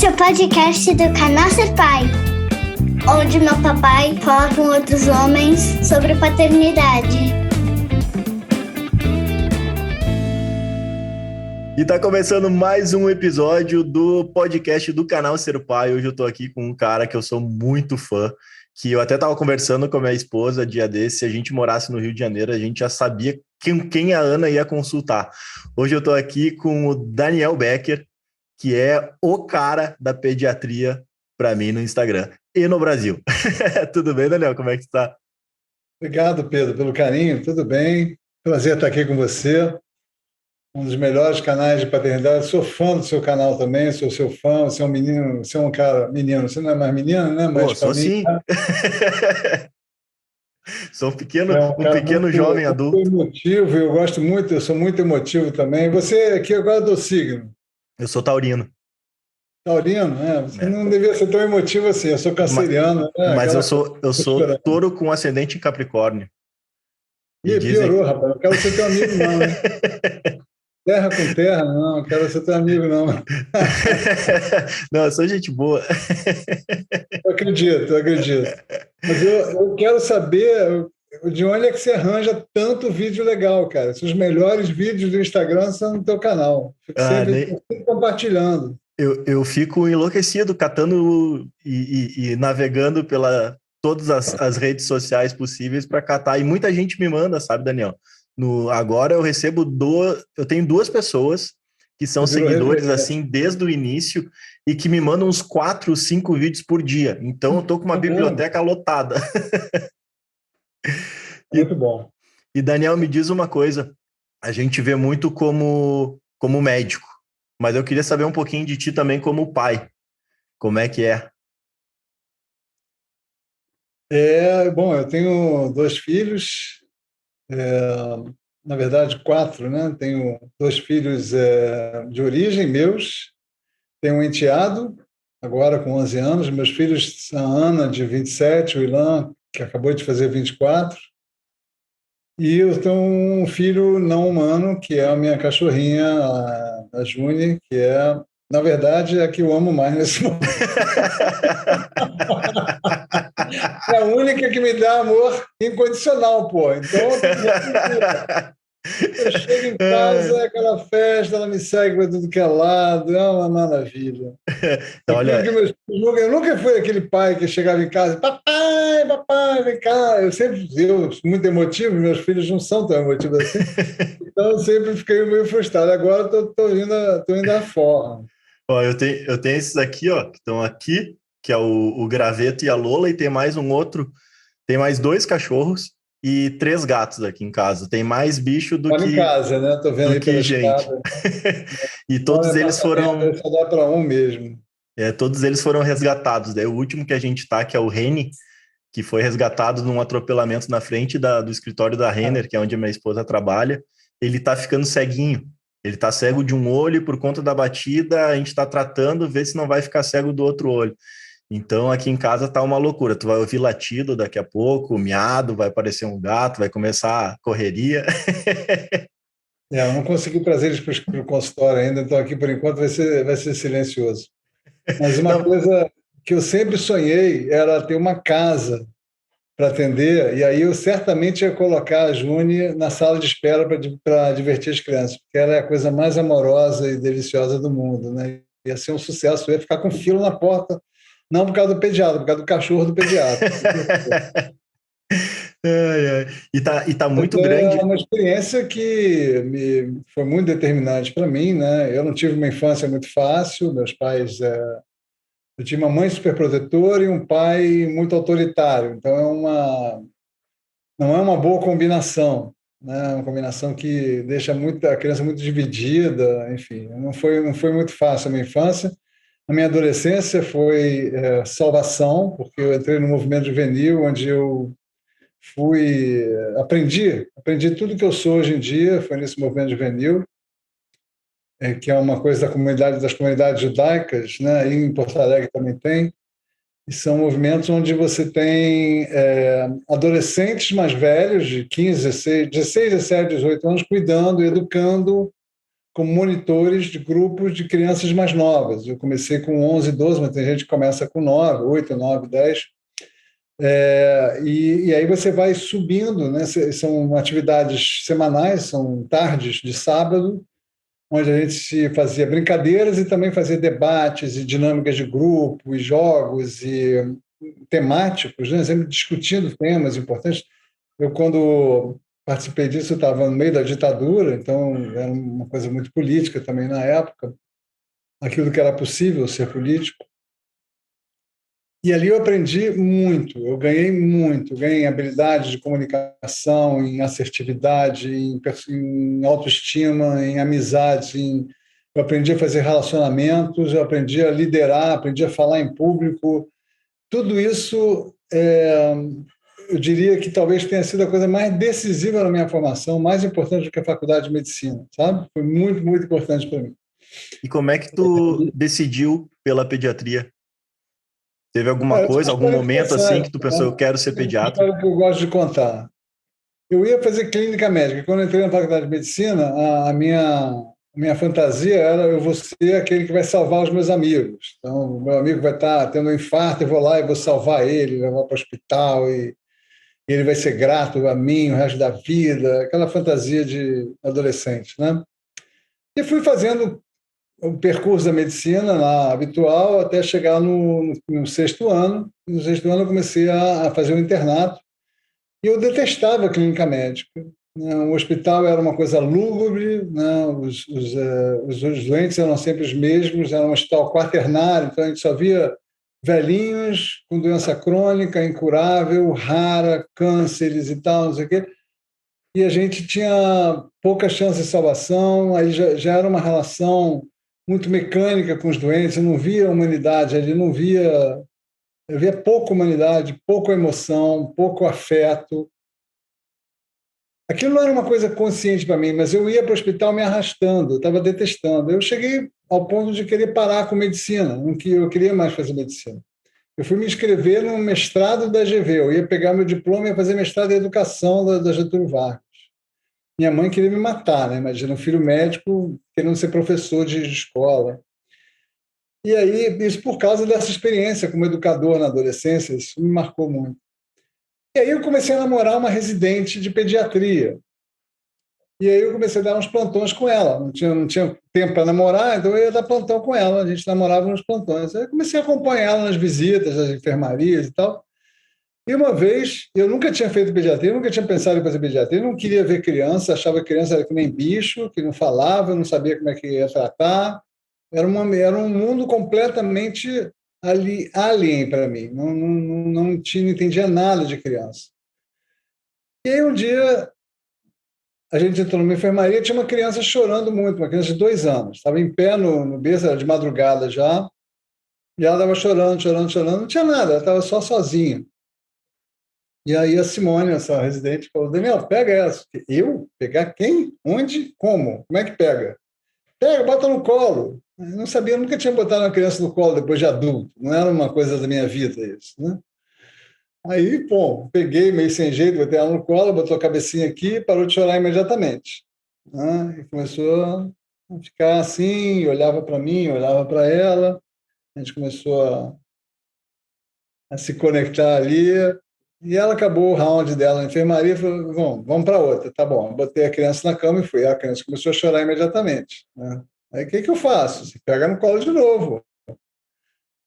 Esse é o podcast do canal Ser Pai, onde meu papai fala com outros homens sobre paternidade. E tá começando mais um episódio do podcast do canal Ser Pai. Hoje eu tô aqui com um cara que eu sou muito fã, que eu até tava conversando com a minha esposa dia desse. Se a gente morasse no Rio de Janeiro, a gente já sabia quem a Ana ia consultar. Hoje eu tô aqui com o Daniel Becker, que é o cara da pediatria para mim no Instagram e no Brasil. Tudo bem, Daniel? Como é que está? Obrigado, Pedro, pelo carinho. Tudo bem? Prazer estar aqui com você. Um dos melhores canais de paternidade. Sou fã do seu canal também, sou seu fã. Você é um menino, você é um cara menino. Você não é mais menino, né? Mas sou mim, sim. Sou um pequeno muito, jovem adulto. Muito emotivo, eu gosto muito, eu sou muito emotivo também. Você aqui agora do signo? Eu sou taurino. Taurino, né? Você não devia ser tão emotivo assim. Eu sou canceriano, né? Mas eu sou touro com ascendente em Capricórnio. E piorou, rapaz. Não quero ser teu amigo, não, né? Terra com terra, não quero ser teu amigo, não. Não, eu sou gente boa. Eu acredito. Mas eu quero saber de onde é que você arranja tanto vídeo legal, cara. Os melhores vídeos do Instagram são no teu canal. Fico sempre compartilhando. Eu fico enlouquecido, catando e navegando pela todas as redes sociais possíveis para catar. E muita gente me manda, sabe, Daniel? Agora eu tenho 2 pessoas que são seguidores assim desde o início e que me mandam uns 4, 5 vídeos por dia. Então eu tô com uma biblioteca lotada. Muito bom. E Daniel, me diz uma coisa, a gente vê muito como médico, mas eu queria saber um pouquinho de ti também como pai. Como é que é? Bom, eu tenho 2 filhos, na verdade 4, né? Tenho 2 filhos de origem meus, tenho um enteado, agora com 11 anos, meus filhos são a Ana, de 27, o Ilan, que acabou de fazer 24, e eu tenho um filho não humano, que é a minha cachorrinha, a Júnia, que é, na verdade, é a que eu amo mais nesse momento. É a única que me dá amor incondicional, pô. Então, eu chego em casa, é aquela festa, ela me segue para tudo que é lado, é uma maravilha. Olha, eu nunca fui aquele pai que chegava em casa, papai, vem cá. Eu sou muito emotivo, meus filhos não são tão emotivos assim, então eu sempre fiquei meio frustrado. Agora estou indo à forma. Ó, eu tenho esses aqui, ó, que estão aqui, que é o Graveto e a Lola, e tem mais um outro, tem mais 2 cachorros e 3 gatos aqui em casa. Tem mais bicho do que... em casa, né? Tô vendo aí que gente. E todos eles foram... Só dá para um mesmo. Todos eles foram resgatados. Daí o último que a gente tá, que é o Reni, que foi resgatado num atropelamento na frente do escritório da Renner, que é onde a minha esposa trabalha. Ele tá ficando ceguinho. Ele tá cego de um olho por conta da batida, a gente tá tratando, ver se não vai ficar cego do outro olho. Então, aqui em casa tá uma loucura. Tu vai ouvir latido daqui a pouco, miado, vai aparecer um gato, vai começar a correria. Eu não consegui trazer eles para o consultório ainda, então aqui, por enquanto, vai ser silencioso. Mas uma coisa que eu sempre sonhei era ter uma casa para atender, e aí eu certamente ia colocar a Júnia na sala de espera para divertir as crianças, porque ela é a coisa mais amorosa e deliciosa do mundo, né? Ia ser um sucesso, eu ia ficar com fila na porta, não por causa do pediatra, por causa do cachorro do pediatra. E tá muito grande. É uma experiência que foi muito determinante para mim, né? Eu não tive uma infância muito fácil, meus pais... Eu tinha uma mãe superprotetora e um pai muito autoritário, então não é uma boa combinação, né? Uma combinação que deixa a criança muito dividida, enfim, não foi muito fácil a minha infância. A minha adolescência foi salvação, porque eu entrei no movimento juvenil, onde eu aprendi tudo que eu sou hoje em dia, foi nesse movimento juvenil, que é uma coisa das comunidades judaicas, né? E em Porto Alegre também tem, e são movimentos onde você tem adolescentes mais velhos, de 15, 16, 17, 18 anos, cuidando, educando como monitores de grupos de crianças mais novas. Eu comecei com 11, 12, mas tem gente que começa com 9, 8, 9, 10. E aí você vai subindo, né? São atividades semanais, são tardes de sábado, onde a gente fazia brincadeiras e também fazia debates e dinâmicas de grupo, e jogos e temáticos, né? Sempre discutindo temas importantes. Eu, quando participei disso, eu estava no meio da ditadura, então era uma coisa muito política também na época, aquilo que era possível ser político. E ali eu aprendi muito, eu ganhei muito, ganhei em habilidade de comunicação, em assertividade, em autoestima, em amizade, eu aprendi a fazer relacionamentos, eu aprendi a liderar, aprendi a falar em público. Tudo isso, eu diria que talvez tenha sido a coisa mais decisiva na minha formação, mais importante do que a faculdade de medicina, sabe? Foi muito, muito importante para mim. E como é que tu decidiu pela pediatria? Teve alguma coisa, algum momento assim que tu pensou, eu quero ser pediatra? É uma história que eu gosto de contar. Eu ia fazer clínica médica. Quando eu entrei na faculdade de medicina, a minha fantasia era eu vou ser aquele que vai salvar os meus amigos. Então, o meu amigo vai estar tendo um infarto, eu vou lá e vou salvar ele, levar para o hospital e ele vai ser grato a mim o resto da vida. Aquela fantasia de adolescente, né? E fui fazendo o percurso da medicina lá, habitual, até chegar no sexto ano. No sexto ano eu comecei a fazer um internato e eu detestava a clínica médica, né? O hospital era uma coisa lúgubre, né? Os doentes eram sempre os mesmos, era um hospital quaternário, então a gente só via velhinhos com doença crônica, incurável, rara, cânceres e tal, não sei o quê. E a gente tinha pouca chance de salvação, aí já era uma relação muito mecânica com os doentes, eu não via humanidade, eu via pouca humanidade, pouca emoção, pouco afeto. Aquilo não era uma coisa consciente para mim, mas eu ia para o hospital me arrastando, eu estava detestando. Eu cheguei ao ponto de querer parar com medicina, eu queria mais fazer medicina. Eu fui me inscrever no mestrado da GV, eu ia pegar meu diploma e ia fazer mestrado em educação da Getúlio Vargas. Minha mãe queria me matar, né? Imagina, um filho médico querendo ser professor de escola. E aí, isso por causa dessa experiência como educador na adolescência, isso me marcou muito. E aí eu comecei a namorar uma residente de pediatria. E aí eu comecei a dar uns plantões com ela. Não tinha tempo para namorar, então eu ia dar plantão com ela. A gente namorava nos plantões. Aí eu comecei a acompanhar ela nas visitas, nas enfermarias e tal. E uma vez, eu nunca tinha feito pediatria, nunca tinha pensado em fazer pediatria, eu não queria ver criança, achava que criança era que nem bicho, que não falava, não sabia como é que ia tratar. Era um mundo completamente alien para mim, não entendia nada de criança. E aí um dia, a gente entrou numa enfermaria, tinha uma criança chorando muito, uma criança de 2 anos, estava em pé no berço, era de madrugada já, e ela estava chorando, não tinha nada, ela estava só sozinha. E aí a Simone, essa residente, falou, Daniel, pega essa. Eu? Pegar quem? Onde? Como? Como é que pega? Pega, bota no colo. Eu não sabia, eu nunca tinha botado uma criança no colo depois de adulto. Não era uma coisa da minha vida isso, né? Aí, pô, peguei meio sem jeito, botei ela no colo, botou a cabecinha aqui e parou de chorar imediatamente, né? E começou a ficar assim, olhava para mim, olhava para ela. A gente começou a se conectar ali. E ela acabou o round dela na enfermaria e falou, vamos para outra, tá bom. Eu botei a criança na cama e fui. A criança começou a chorar imediatamente, né? Aí o que eu faço? Você pega no colo de novo.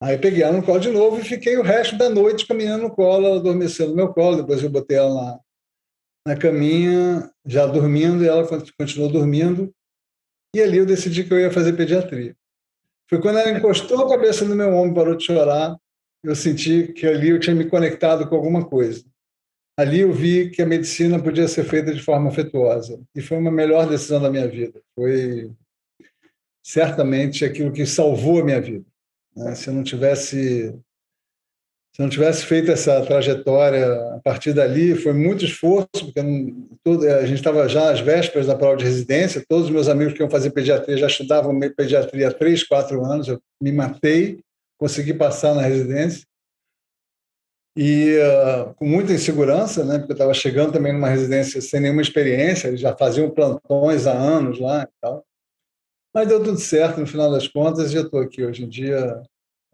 Aí peguei ela no colo de novo e fiquei o resto da noite com a menina no colo, ela adormeceu no meu colo, depois eu botei ela na caminha, já dormindo, e ela continuou dormindo. E ali eu decidi que eu ia fazer pediatria. Foi quando ela encostou a cabeça no meu ombro e parou de chorar, eu senti que ali eu tinha me conectado com alguma coisa. Ali eu vi que a medicina podia ser feita de forma afetuosa. E foi uma melhor decisão da minha vida. Foi certamente aquilo que salvou a minha vida, né? Se eu não tivesse feito essa trajetória a partir dali, foi muito esforço, porque a gente estava já às vésperas da prova de residência, todos os meus amigos que iam fazer pediatria já estudavam pediatria há 3, 4 anos, eu me matei, consegui passar na residência, e com muita insegurança, né, porque eu estava chegando também numa residência sem nenhuma experiência, eles já faziam plantões há anos lá e tal. Mas deu tudo certo no final das contas e eu estou aqui hoje em dia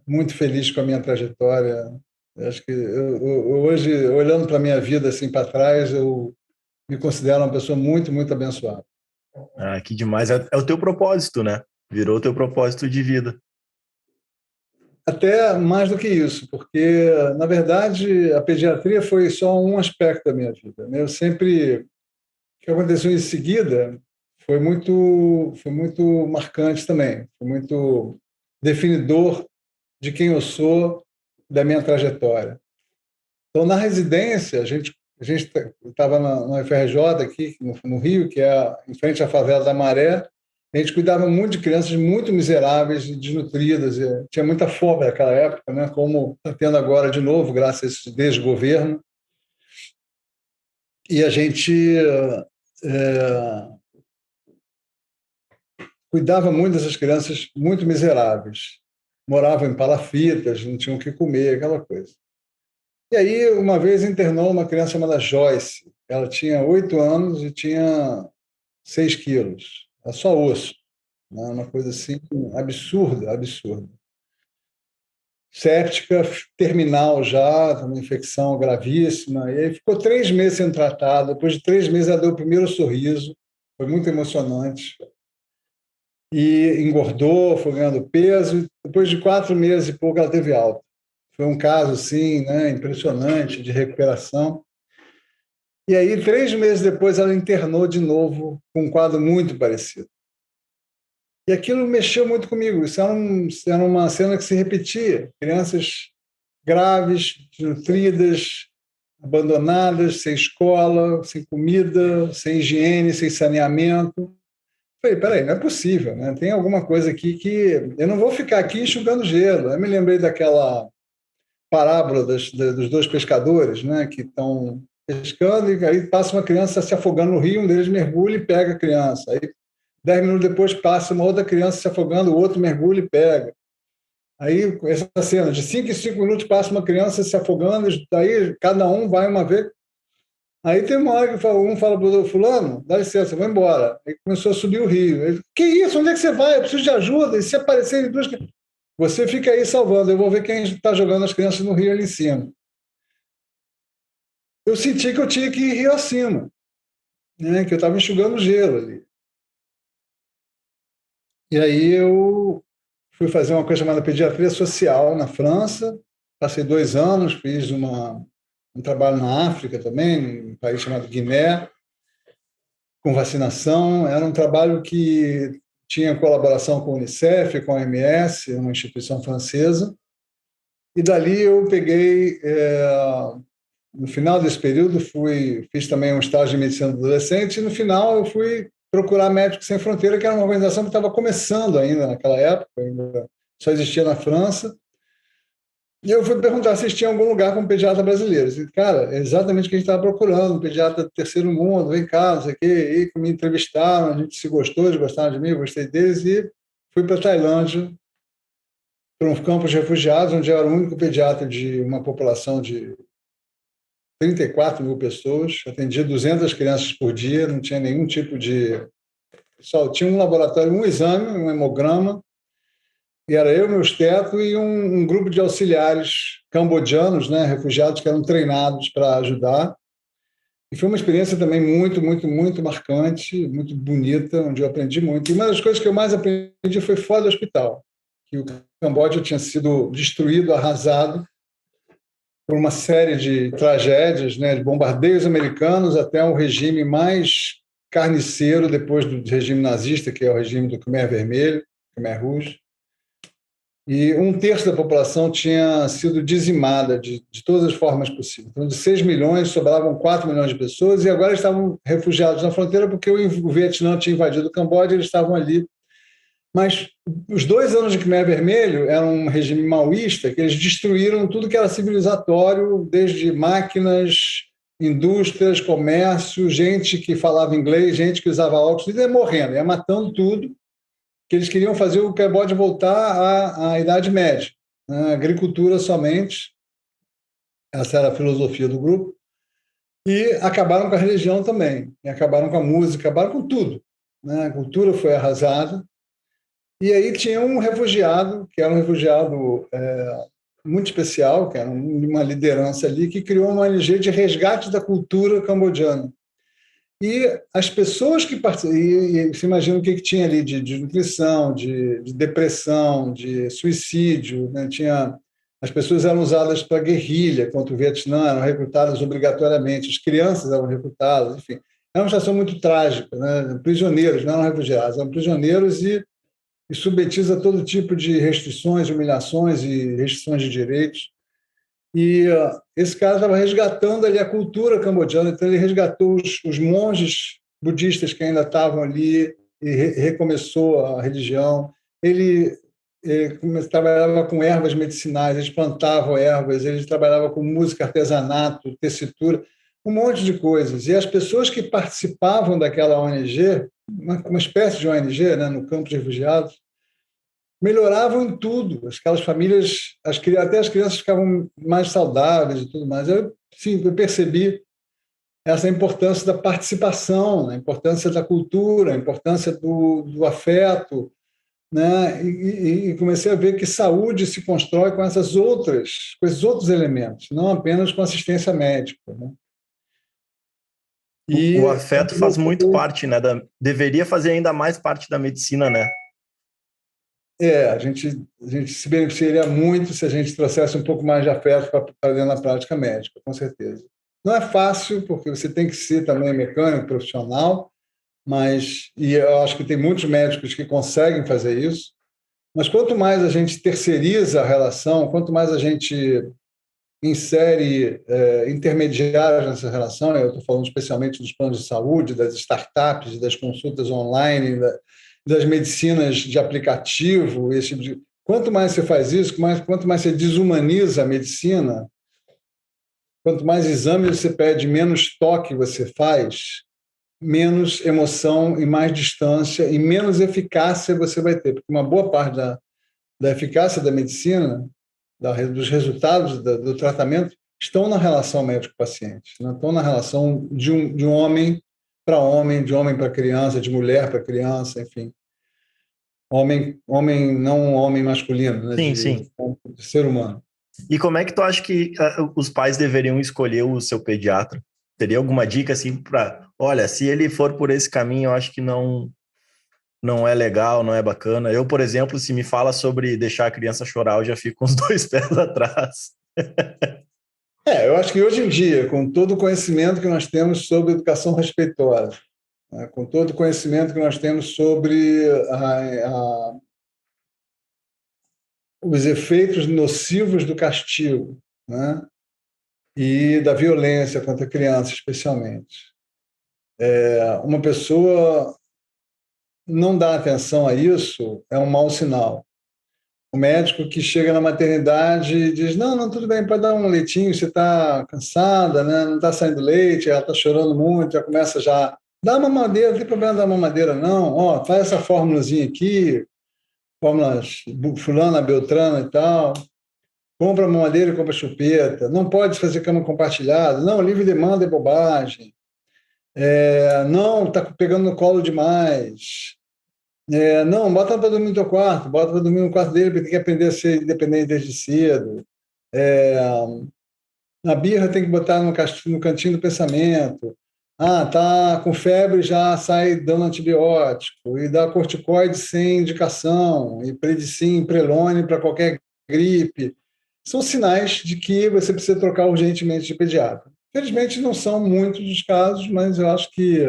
muito feliz com a minha trajetória. Eu acho que hoje, olhando para a minha vida assim para trás, eu me considero uma pessoa muito, muito abençoada. Ah, que demais. É o teu propósito, né? Virou o teu propósito de vida. Até mais do que isso, porque, na verdade, a pediatria foi só um aspecto da minha vida, né? Eu sempre... O que aconteceu em seguida foi muito marcante também, foi muito definidor de quem eu sou, da minha trajetória. Então, na residência, a gente estava na UFRJ aqui no Rio, que é em frente à favela da Maré. A gente cuidava muito de crianças muito miseráveis e desnutridas. E tinha muita fome naquela época, né? Como está tendo agora de novo, graças a esse desgoverno. E a gente cuidava muito dessas crianças muito miseráveis. Moravam em palafitas, não tinham o que comer, aquela coisa. E aí, uma vez internou uma criança chamada Joyce. Ela tinha 8 anos e tinha 6 quilos. Era só osso. Né? Uma coisa assim absurda, absurda. Séptica, terminal já, uma infecção gravíssima. E aí ficou 3 meses sendo tratada. Depois de 3 meses, ela deu o primeiro sorriso. Foi muito emocionante. E engordou, foi ganhando peso. Depois de 4 meses e pouco, ela teve alta. Foi um caso, assim, né, impressionante de recuperação. E aí, 3 meses depois, ela internou de novo com um quadro muito parecido. E aquilo mexeu muito comigo. Isso era uma cena que se repetia. Crianças graves, desnutridas, abandonadas, sem escola, sem comida, sem higiene, sem saneamento. Falei, peraí, não é possível, né? Tem alguma coisa aqui que... Eu não vou ficar aqui enxugando gelo. Eu me lembrei daquela parábola dos 2 pescadores, né, que estão pescando e aí passa uma criança se afogando no rio, um deles mergulha e pega a criança. Aí 10 minutos depois passa uma outra criança se afogando, o outro mergulha e pega. Aí essa cena de 5 em 5 minutos passa uma criança se afogando, daí cada um vai uma vez. Aí tem uma hora que um fala para o fulano, dá licença, vou embora. Aí começou a subir o rio. Ele, que isso? Onde é que você vai? Eu preciso de ajuda. E se aparecerem 2... Você fica aí salvando, eu vou ver quem está jogando as crianças no rio ali em cima. Eu senti que eu tinha que ir rio acima, né? Que eu estava enxugando gelo ali. E aí eu fui fazer uma coisa chamada pediatria social na França, passei 2 anos, fiz um trabalho na África também, um país chamado Guiné, com vacinação. Era um trabalho que tinha colaboração com a Unicef, com a OMS, uma instituição francesa. E dali eu peguei, no final desse período, fiz também um estágio de medicina do adolescente, e no final eu fui procurar Médicos Sem Fronteira, que era uma organização que estava começando ainda naquela época, ainda só existia na França. E eu fui perguntar se tinha algum lugar com pediatra brasileiro. Eu disse, cara, é exatamente o que a gente estava procurando, um pediatra do terceiro mundo, vem cá, não sei o quê. E me entrevistaram, a gente se gostou, eles gostaram de mim, eu gostei deles, e fui para a Tailândia, para um campo de refugiados, onde eu era o único pediatra de uma população de 34 mil pessoas, atendia 200 crianças por dia, não tinha nenhum tipo de... Só tinha um laboratório, um exame, um hemograma, e era eu, meu teto e um grupo de auxiliares cambodianos, né, refugiados que eram treinados para ajudar. E foi uma experiência também muito, muito, muito marcante, muito bonita, onde eu aprendi muito. E uma das coisas que eu mais aprendi foi fora do hospital, que o Camboja tinha sido destruído, arrasado, por uma série de tragédias, né, de bombardeios americanos até um regime mais carniceiro depois do regime nazista, que é o regime do Khmer Vermelho, Khmer Rouge. E 1/3 da população tinha sido dizimada de todas as formas possíveis. Então, de 6 milhões, sobravam 4 milhões de pessoas, e agora estavam refugiados na fronteira porque o Vietnã tinha invadido o Camboja, eles estavam ali. Mas os 2 anos de Khmer Vermelho eram um regime maoísta, que eles destruíram tudo que era civilizatório, desde máquinas, indústrias, comércio, gente que falava inglês, gente que usava óculos, tudo ia morrendo, ia matando tudo, que eles queriam fazer o Camboja voltar à Idade Média, né? Agricultura somente, essa era a filosofia do grupo, e acabaram com a religião também, e acabaram com a música, acabaram com tudo, né? A cultura foi arrasada, E aí tinha um refugiado, que era um refugiado muito especial, que era uma liderança ali, que criou uma ONG de resgate da cultura cambodjana. E as pessoas que participavam, e você imagina o que tinha ali de nutrição, de depressão, de suicídio, né? As pessoas eram usadas para guerrilha contra o Vietnã, eram recrutadas obrigatoriamente, as crianças eram recrutadas, enfim. Era uma situação muito trágica, né? Prisioneiros, não eram refugiados, eram prisioneiros e submetidos a todo tipo de restrições, humilhações e restrições de direitos. E esse cara estava resgatando ali a cultura cambodjana, então ele resgatou os monges budistas que ainda estavam ali e recomeçou a religião. Ele trabalhava com ervas medicinais, eles plantavam ervas, ele trabalhava com música, artesanato, tessitura, um monte de coisas. E as pessoas que participavam daquela ONG, uma espécie de ONG, né, no campo de refugiados, melhoravam em tudo. Aquelas famílias, até as crianças ficavam mais saudáveis e tudo mais. Eu percebi essa importância da participação, a importância da cultura, a importância do afeto, né? E comecei a ver que saúde se constrói com esses outros elementos, não apenas com assistência médica, né? O afeto faz muito parte, né? Deveria fazer ainda mais parte da medicina, né? A gente se beneficiaria muito se a gente trouxesse um pouco mais de afeto para dentro da prática médica, com certeza. Não é fácil, porque você tem que ser também mecânico, profissional, e eu acho que tem muitos médicos que conseguem fazer isso, mas quanto mais a gente terceiriza a relação, quanto mais a gente insere intermediários nessa relação, eu estou falando especialmente dos planos de saúde, das startups, das consultas online, das medicinas de aplicativo, esse tipo de... Quanto mais você faz isso, quanto mais você desumaniza a medicina, quanto mais exames você pede, menos toque você faz, menos emoção e mais distância e menos eficácia você vai ter, porque uma boa parte da eficácia da medicina, dos resultados do tratamento, estão na relação médico-paciente, não estão na relação de um homem para homem, de homem para criança, de mulher para criança, enfim. Homem, não homem masculino, né? Sim. De ser humano. E como é que tu acha que os pais deveriam escolher o seu pediatra? Teria alguma dica assim para, olha, se ele for por esse caminho, eu acho que não é legal, não é bacana. Eu, por exemplo, se me fala sobre deixar a criança chorar, eu já fico com os 2 pés atrás. Eu acho que hoje em dia, com todo o conhecimento que nós temos sobre educação respeitosa, né, com todo o conhecimento que nós temos sobre os efeitos nocivos do castigo, né, e da violência contra a criança, especialmente. Uma pessoa não dar atenção a isso é um mau sinal. O médico que chega na maternidade e diz, não, tudo bem, pode dar um leitinho, você está cansada, né? Não está saindo leite, ela está chorando muito, já começa dá uma mamadeira, não tem problema dar uma mamadeira, não. Faz essa fórmulazinha aqui, fórmulas fulana, beltrana e tal. Compra mamadeira e compra chupeta. Não pode fazer cama compartilhada. Não, livre demanda é bobagem. Não, está pegando no colo demais. Não, bota para dormir no teu quarto, bota para dormir no quarto dele, porque tem que aprender a ser independente desde cedo. Na birra tem que botar no cantinho do pensamento. Tá com febre, já sai dando antibiótico, e dá corticoide sem indicação, e predicin, prelone para qualquer gripe. São sinais de que você precisa trocar urgentemente de pediatra. Felizmente, não são muitos os casos, mas eu acho que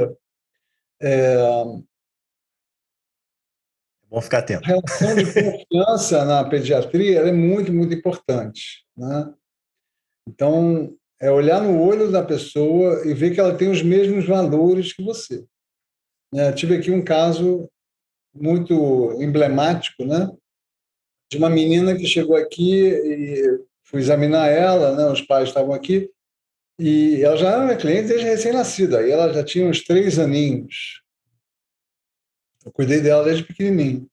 Vamos ficar atento. a relação de confiança na pediatria é muito, muito importante, né? Então, olhar no olho da pessoa e ver que ela tem os mesmos valores que você. Tive aqui um caso muito emblemático, né? De uma menina que chegou aqui e fui examinar ela, né? Os pais estavam aqui, e ela já era minha cliente desde recém-nascida, aí ela já tinha uns 3 aninhos. Eu cuidei dela desde pequenininho.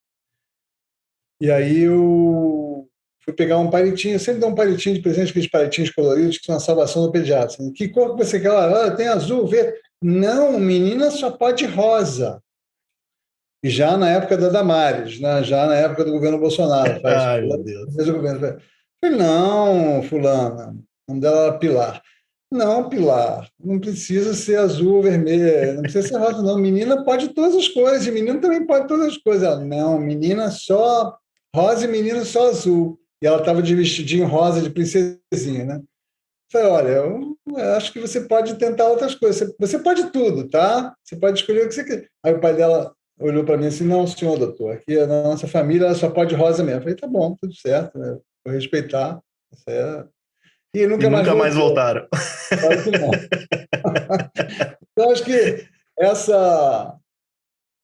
E aí eu fui pegar um palitinho, eu sempre dou um palitinho de presente, aqueles palitinhos coloridos que são a salvação do pediatra. Que cor que você quer? Tem azul, verde. Não, menina só pode rosa. E já na época da Damares, né? Já na época do governo Bolsonaro. Ai, meu Deus. Fez o governo. Eu falei, não, fulana, o nome dela era Pilar. Não, Pilar, não precisa ser azul ou vermelho, não precisa ser rosa, não. Menina pode todas as cores, e menino também pode todas as cores. Ela, não, menina só rosa e menino só azul. E ela estava de vestidinho rosa de princesinha, né? Eu falei, olha, eu acho que você pode tentar outras coisas. Você pode tudo, tá? Você pode escolher o que você quer. Aí o pai dela olhou para mim assim, não, senhor doutor, aqui na nossa família ela só pode rosa mesmo. Eu falei, tá bom, tudo certo, né? Vou respeitar. Isso é... E E nunca mais nunca mais voltou. voltaram. Claro que não. Então, acho que essa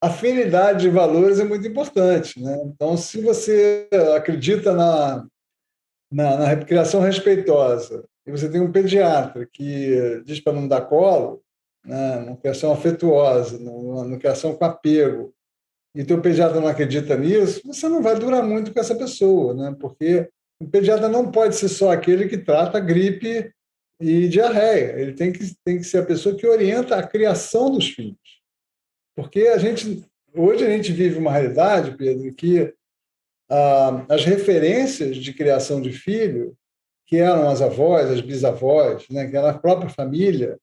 afinidade de valores é muito importante, né? Então, se você acredita na criação respeitosa e você tem um pediatra que diz para não dar colo, né? Uma criação afetuosa, uma criação com apego, e teu pediatra não acredita nisso, você não vai durar muito com essa pessoa, né? Porque o pediatra não pode ser só aquele que trata gripe e diarreia. Ele tem que ser a pessoa que orienta a criação dos filhos. Porque hoje a gente vive uma realidade, Pedro, que as referências de criação de filho, que eram as avós, as bisavós, né, que era a própria família,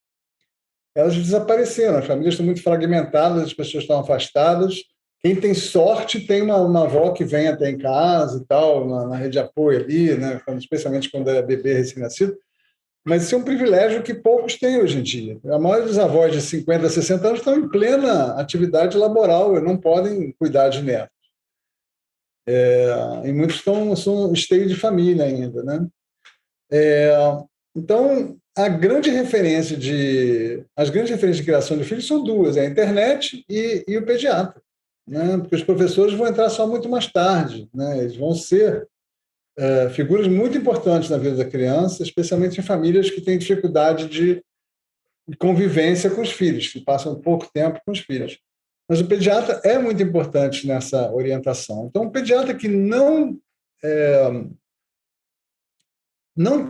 elas desapareceram. As famílias estão muito fragmentadas, as pessoas estão afastadas. Quem tem sorte tem uma avó que vem até em casa e tal, na rede de apoio ali, né, especialmente quando é bebê recém-nascido. Mas isso é um privilégio que poucos têm hoje em dia. A maioria dos avós de 50, 60 anos estão em plena atividade laboral e não podem cuidar de netos. E muitos são esteio de família ainda, né? Então, as grandes referências de criação de filhos são duas: a internet e o pediatra, né? Porque os professores vão entrar só muito mais tarde, né? Eles vão ser figuras muito importantes na vida da criança, especialmente em famílias que têm dificuldade de convivência com os filhos, que passam pouco tempo com os filhos. Mas o pediatra é muito importante nessa orientação. Então, um pediatra que não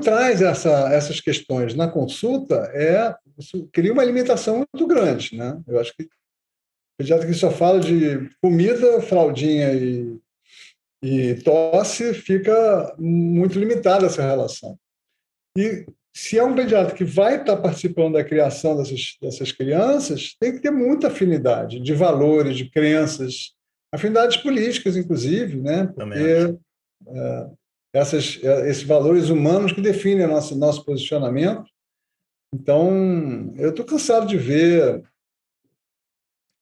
traz essas questões na consulta cria uma limitação muito grande, né? Eu acho que o pediatra que só fala de comida, fraldinha e tosse, fica muito limitada essa relação. E se é um pediatra que vai estar participando da criação dessas crianças, tem que ter muita afinidade de valores, de crenças, afinidades políticas, inclusive, né? Porque esses valores humanos que definem nosso posicionamento. Então, eu estou cansado de ver...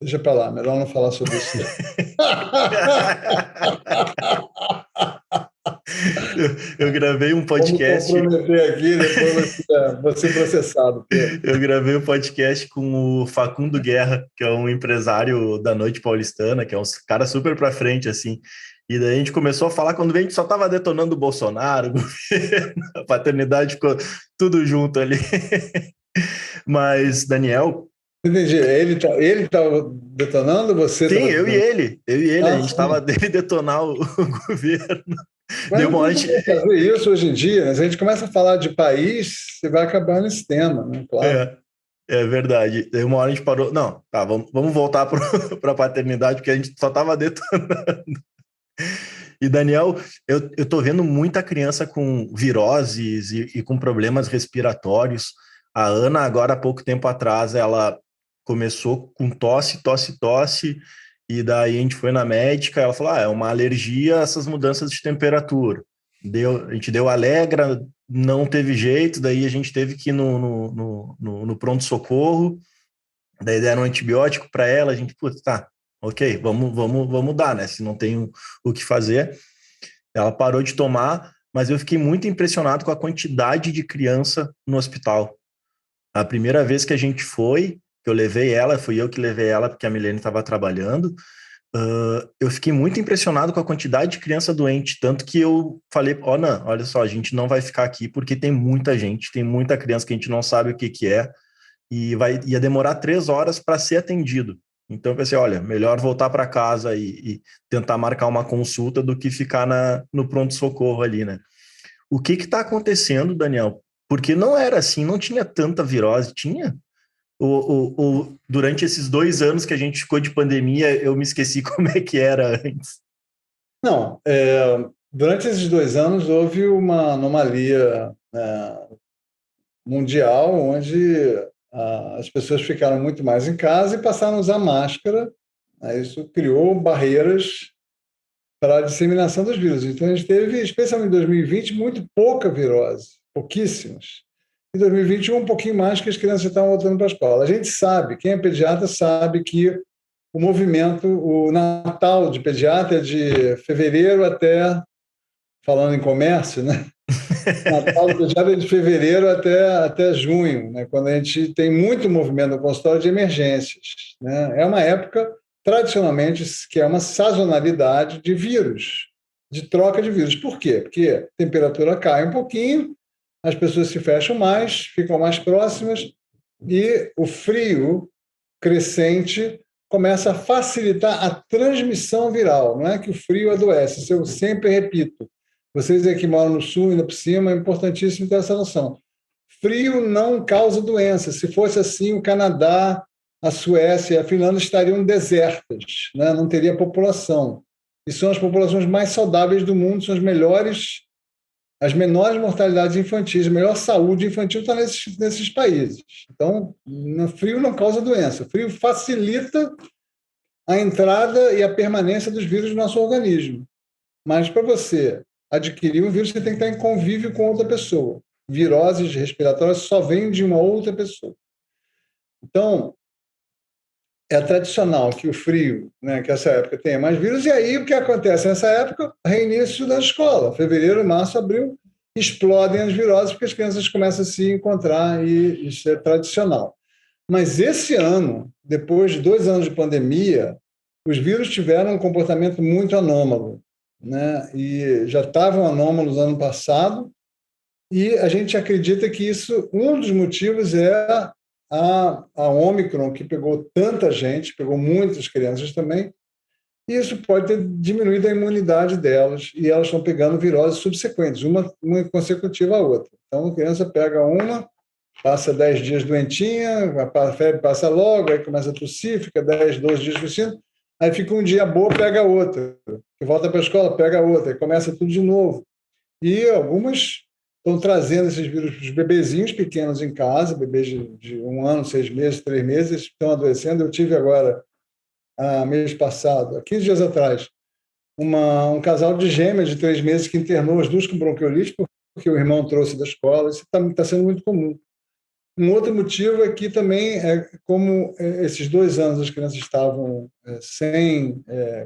Deixa para lá, melhor não falar sobre isso. Eu gravei um podcast. Vou me comprometer aqui, depois vou ser processado, Pedro. Eu gravei um podcast com o Facundo Guerra, que é um empresário da noite paulistana, que é um cara super para frente, assim. E daí a gente começou a falar, quando a gente só estava detonando o Bolsonaro, o governo, a paternidade, ficou tudo junto ali. Mas, Daniel... Entendi. Ele tá detonando, você... Sim, eu e ele. A gente estava dele detonar o governo. Mas não precisa fazer isso hoje em dia, né? Se a gente começa a falar de país, você vai acabar nesse tema, né? Claro. É verdade. Daí uma hora a gente parou. Não, tá, vamos voltar para a paternidade, porque a gente só estava detonando. E, Daniel, eu tô vendo muita criança com viroses e com problemas respiratórios. A Ana, agora, há pouco tempo atrás, ela começou com tosse, e daí a gente foi na médica, ela falou, é uma alergia a essas mudanças de temperatura. A gente deu Alegra, não teve jeito, daí a gente teve que ir no pronto-socorro, daí deram um antibiótico para ela, a gente, putz, tá, ok, vamos dar, né, se não tem o que fazer. Ela parou de tomar, mas eu fiquei muito impressionado com a quantidade de criança no hospital. A primeira vez que a gente foi, que eu levei ela, fui eu que levei ela, porque a Milene estava trabalhando, eu fiquei muito impressionado com a quantidade de criança doente, tanto que eu falei, não, olha só, a gente não vai ficar aqui porque tem muita gente, tem muita criança que a gente não sabe o que é, e ia demorar 3 horas para ser atendido. Então eu pensei, olha, melhor voltar para casa e tentar marcar uma consulta do que ficar no pronto-socorro ali, né? O que está acontecendo, Daniel? Porque não era assim, não tinha tanta virose, tinha? Durante esses 2 anos que a gente ficou de pandemia, eu me esqueci como é que era antes. Não, durante esses 2 anos houve uma anomalia mundial, onde as pessoas ficaram muito mais em casa e passaram a usar máscara. Isso criou barreiras para a disseminação dos vírus. Então, a gente teve, especialmente em 2020, muito pouca virose, pouquíssimas. Em 2021, um pouquinho mais, que as crianças estavam voltando para a escola. A gente sabe, quem é pediatra sabe que o Natal de pediatra é de fevereiro até, falando em comércio, né? Natal de pediatra é de fevereiro até junho, né? Quando a gente tem muito movimento no consultório de emergências, né? É uma época, tradicionalmente, que é uma sazonalidade de vírus, de troca de vírus. Por quê? Porque a temperatura cai um pouquinho, as pessoas se fecham mais, ficam mais próximas, e o frio crescente começa a facilitar a transmissão viral. Não é que o frio adoece, isso eu sempre repito. Vocês aqui moram no sul, ainda por cima, é importantíssimo ter essa noção. Frio não causa doença. Se fosse assim, o Canadá, a Suécia e a Finlândia estariam desertas, né? Não teria população. E são as populações mais saudáveis do mundo, são as menores mortalidades infantis, a melhor saúde infantil está nesses países. Então, o frio não causa doença. O frio facilita a entrada e a permanência dos vírus no nosso organismo. Mas para você adquirir um vírus, você tem que estar em convívio com outra pessoa. Viroses respiratórias só vêm de uma outra pessoa. Então, é tradicional que o frio, né, que essa época tenha mais vírus, e aí o que acontece nessa época? Reinício da escola. Fevereiro, março, abril, explodem as viroses, porque as crianças começam a se encontrar, e isso é tradicional. Mas esse ano, depois de 2 anos de pandemia, os vírus tiveram um comportamento muito anômalo, né? E já estavam anômalos no ano passado, e a gente acredita que isso, um dos motivos é a Ômicron, que pegou tanta gente, pegou muitas crianças também, e isso pode ter diminuído a imunidade delas, e elas estão pegando viroses subsequentes, uma consecutiva à outra. Então, a criança pega uma, passa 10 dias doentinha, a febre passa logo, aí começa a tossir, fica 10, 12 dias tossindo, aí fica um dia boa, pega outra, volta para a escola, pega outra, aí começa tudo de novo. E algumas estão trazendo esses vírus para os bebezinhos pequenos em casa, bebês de 1 ano, 6 meses, 3 meses, estão adoecendo. Eu tive agora, mês passado, há 15 dias atrás, um casal de gêmeas de 3 meses que internou as duas com bronquiolite porque o irmão trouxe da escola. Isso está sendo muito comum. Um outro motivo é que também, como esses 2 anos as crianças estavam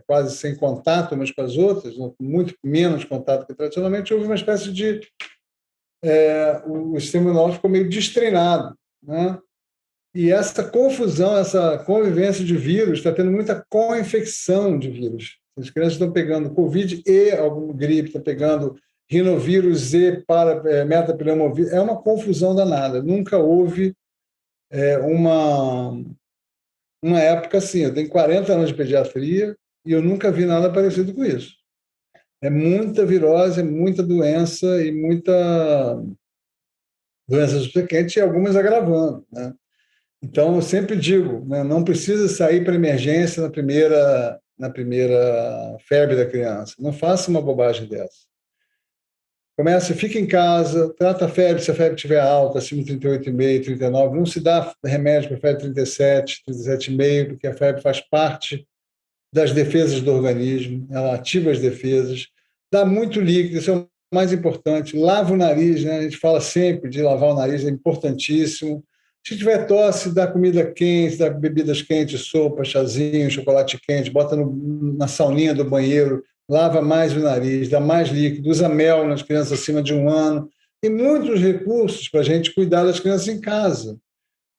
quase sem contato umas com as outras, muito menos contato que tradicionalmente, houve uma espécie de o sistema imunológico ficou meio destreinado, né? E essa confusão, essa convivência de vírus, está tendo muita co-infecção de vírus. As crianças estão pegando Covid e alguma gripe, estão pegando rinovírus e metapneumovírus. É uma confusão danada. Nunca houve uma época assim. Eu tenho 40 anos de pediatria e eu nunca vi nada parecido com isso. É muita virose, é muita doença e muita doença subsequente e algumas agravando, né? Então, eu sempre digo, né, não precisa sair para emergência na primeira febre da criança. Não faça uma bobagem dessa. Fica em casa, trata a febre, se a febre estiver alta, acima de 38,5, 39, não se dá remédio para febre 37, 37,5, porque a febre faz parte das defesas do organismo, ela ativa as defesas, dá muito líquido, isso é o mais importante, lava o nariz, né? A gente fala sempre de lavar o nariz, é importantíssimo. Se tiver tosse, dá comida quente, dá bebidas quentes, sopa, chazinho, chocolate quente, bota na sauninha do banheiro, lava mais o nariz, dá mais líquido, usa mel nas crianças acima de 1 ano. Tem muitos recursos para a gente cuidar das crianças em casa.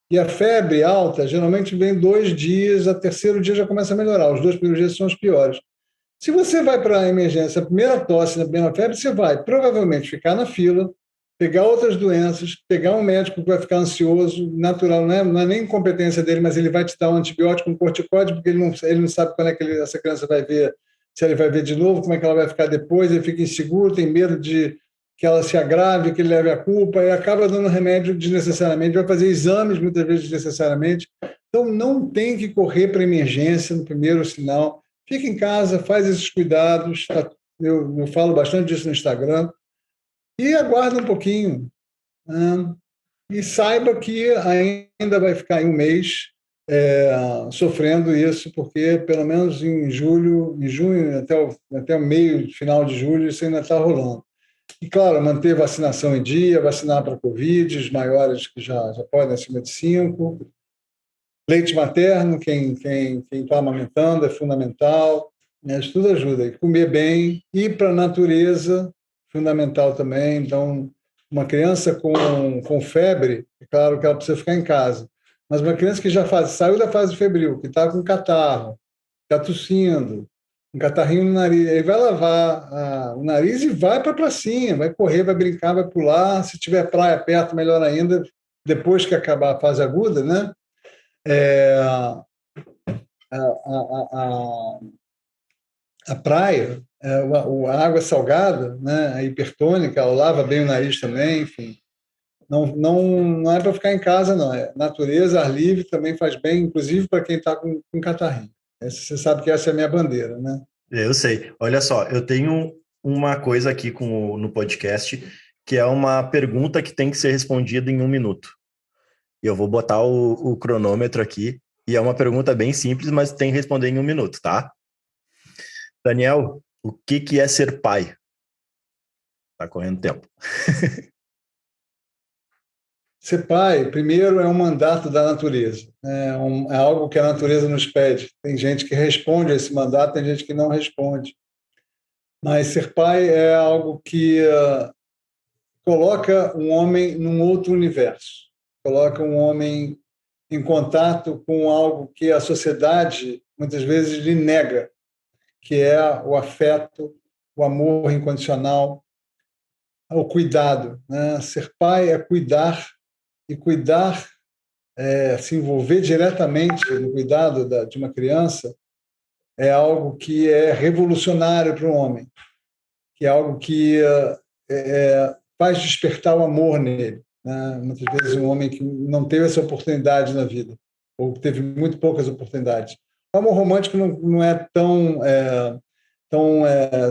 E a febre alta geralmente vem 2 dias, a terceiro dia já começa a melhorar. Os 2 primeiros dias são os piores. Se você vai para a emergência, a primeira tosse, na primeira febre, você vai provavelmente ficar na fila, pegar outras doenças, pegar um médico que vai ficar ansioso, natural, não é nem incompetência dele, mas ele vai te dar um antibiótico, um corticóide, porque ele não sabe quando é que essa criança vai ver, se ele vai ver de novo, como é que ela vai ficar depois, ele fica inseguro, tem medo de que ela se agrave, que ele leve a culpa, e acaba dando remédio desnecessariamente, vai fazer exames muitas vezes desnecessariamente. Então, não tem que correr para emergência no primeiro sinal. Fica em casa, faz esses cuidados. Tá? Eu falo bastante disso no Instagram. E aguarda um pouquinho. Né? E saiba que ainda vai ficar em um mês sofrendo isso, porque pelo menos em junho, até o meio, final de julho, isso ainda está rolando. E, claro, manter vacinação em dia, vacinar para Covid, os maiores que já podem, acima de 5. Leite materno, quem está amamentando, é fundamental. Né? Isso tudo ajuda. E comer bem, ir para a natureza, fundamental também. Então, uma criança com febre, é claro que ela precisa ficar em casa. Mas uma criança que já saiu da fase febril, que está com catarro, está tossindo, um catarrinho no nariz, aí vai lavar o nariz e vai para a pracinha, vai correr, vai brincar, vai pular. Se tiver praia perto, melhor ainda, depois que acabar a fase aguda, né? A praia, a água salgada, né? A hipertônica, ela lava bem o nariz também, enfim. Não é para ficar em casa, não. É natureza, ar livre também faz bem, inclusive para quem está com catarrinho. Você sabe que essa é a minha bandeira, né? Eu sei. Olha só, eu tenho uma coisa aqui no podcast, que é uma pergunta que tem que ser respondida em 1 minuto. E eu vou botar o cronômetro aqui, e é uma pergunta bem simples, mas tem que responder em 1 minuto, tá? Daniel, o que é ser pai? Tá correndo tempo. Ser pai, primeiro, é um mandato da natureza. É algo que a natureza nos pede. Tem gente que responde a esse mandato, tem gente que não responde. Mas ser pai é algo que coloca um homem num outro universo. Coloca um homem em contato com algo que a sociedade, muitas vezes, lhe nega, que é o afeto, o amor incondicional, o cuidado. Né? Ser pai é cuidar, e cuidar, se envolver diretamente no cuidado de uma criança, é algo que é revolucionário para o homem, que é algo que faz despertar o amor nele. Né? Muitas vezes um homem que não teve essa oportunidade na vida, ou teve muito poucas oportunidades. O amor romântico não é tão,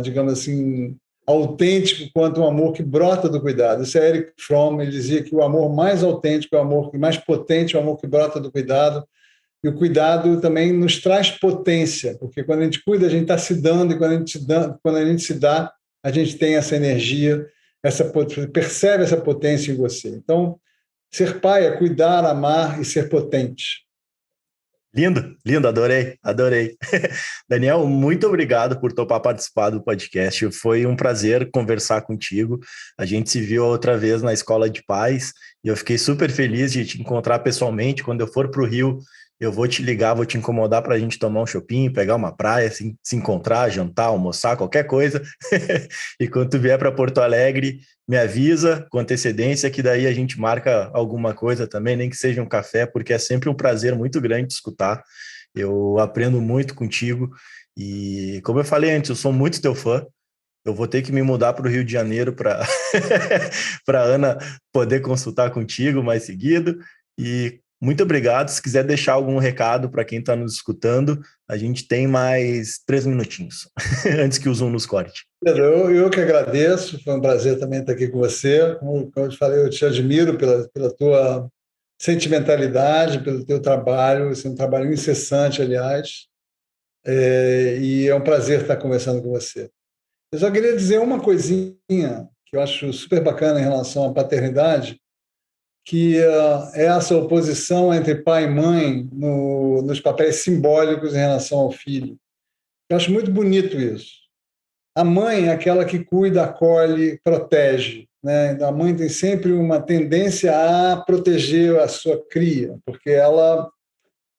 digamos assim, autêntico quanto o amor que brota do cuidado. Isso é Erich Fromm, ele dizia que o amor mais autêntico é o amor mais potente, é o amor que brota do cuidado. E o cuidado também nos traz potência, porque quando a gente cuida, a gente está se dando, e quando a gente se dá, a gente tem essa energia, percebe essa potência em você. Então, ser pai é cuidar, amar e ser potente. Lindo, lindo, adorei. Daniel, muito obrigado por topar participar do podcast. Foi um prazer conversar contigo. A gente se viu outra vez na Escola de Pais e eu fiquei super feliz de te encontrar pessoalmente. Quando eu for para o Rio, eu vou te ligar, vou te incomodar para a gente tomar um chopinho, pegar uma praia, se encontrar, jantar, almoçar, qualquer coisa. E quando tu vier para Porto Alegre, me avisa com antecedência, que daí a gente marca alguma coisa também, nem que seja um café, porque é sempre um prazer muito grande de escutar. Eu aprendo muito contigo e, como eu falei antes, eu sou muito teu fã. Eu vou ter que me mudar para o Rio de Janeiro para a Ana poder consultar contigo mais seguido. E muito obrigado. Se quiser deixar algum recado para quem está nos escutando, a gente tem mais 3 minutinhos antes que o Zoom nos corte. Eu que agradeço, foi um prazer também estar aqui com você. Como eu te falei, eu te admiro pela tua sentimentalidade, pelo teu trabalho, esse é um trabalho incessante, aliás, e é um prazer estar conversando com você. Eu só queria dizer uma coisinha que eu acho super bacana em relação à paternidade, que é essa oposição entre pai e mãe nos papéis simbólicos em relação ao filho. Eu acho muito bonito isso. A mãe é aquela que cuida, acolhe, protege. Né? A mãe tem sempre uma tendência a proteger a sua cria, porque ela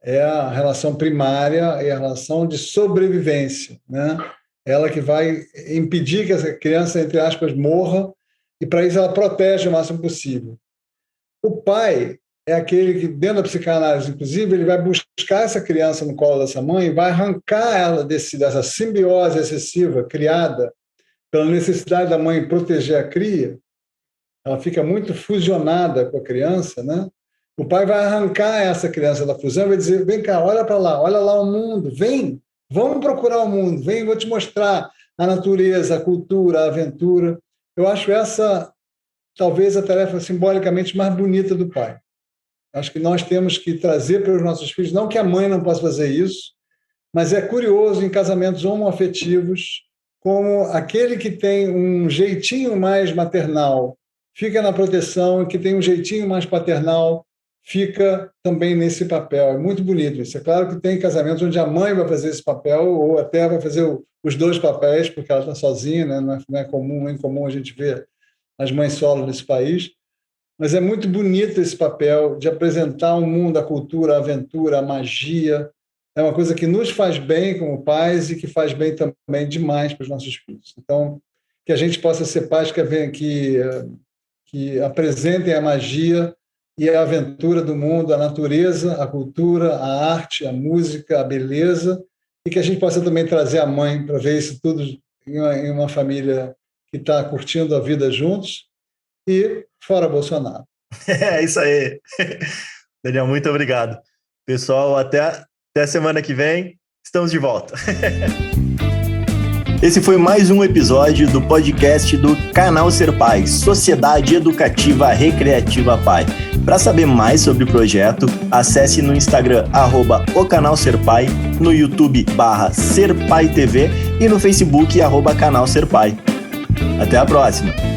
é a relação primária, é a relação de sobrevivência. Né? Ela que vai impedir que essa criança, entre aspas, morra, e para isso ela protege o máximo possível. O pai é aquele que, dentro da psicanálise, inclusive, ele vai buscar essa criança no colo dessa mãe e vai arrancar ela dessa simbiose excessiva criada pela necessidade da mãe proteger a cria ela fica muito fusionada com a criança, né? O pai vai arrancar essa criança da fusão e vai dizer, vem cá, olha para lá, olha lá o mundo, vem, vamos procurar o mundo, vem, vou te mostrar a natureza, a cultura, a aventura. Eu acho essa, talvez, a tarefa simbolicamente mais bonita do pai. Acho que nós temos que trazer para os nossos filhos, não que a mãe não possa fazer isso, mas é curioso em casamentos homoafetivos como aquele que tem um jeitinho mais maternal fica na proteção e que tem um jeitinho mais paternal fica também nesse papel. É muito bonito isso. É claro que tem casamentos onde a mãe vai fazer esse papel ou até vai fazer os dois papéis, porque ela está sozinha, né? Não é incomum a gente ver as mães solo nesse país. Mas é muito bonito esse papel de apresentar o mundo, a cultura, a aventura, a magia. É uma coisa que nos faz bem como pais e que faz bem também demais para os nossos filhos. Então, que a gente possa ser pais que apresentem a magia e a aventura do mundo, a natureza, a cultura, a arte, a música, a beleza, e que a gente possa também trazer a mãe para ver isso tudo em uma família que está curtindo a vida juntos. E fora Bolsonaro. É isso aí. Daniel, muito obrigado. Pessoal, até semana que vem. Estamos de volta. Esse foi mais um episódio do podcast do Canal Ser Pai, Sociedade Educativa Recreativa Pai. Para saber mais sobre o projeto, acesse no Instagram @ocanalserpai, no YouTube /SerPaiTV e no Facebook @Canal Ser Pai. Até a próxima!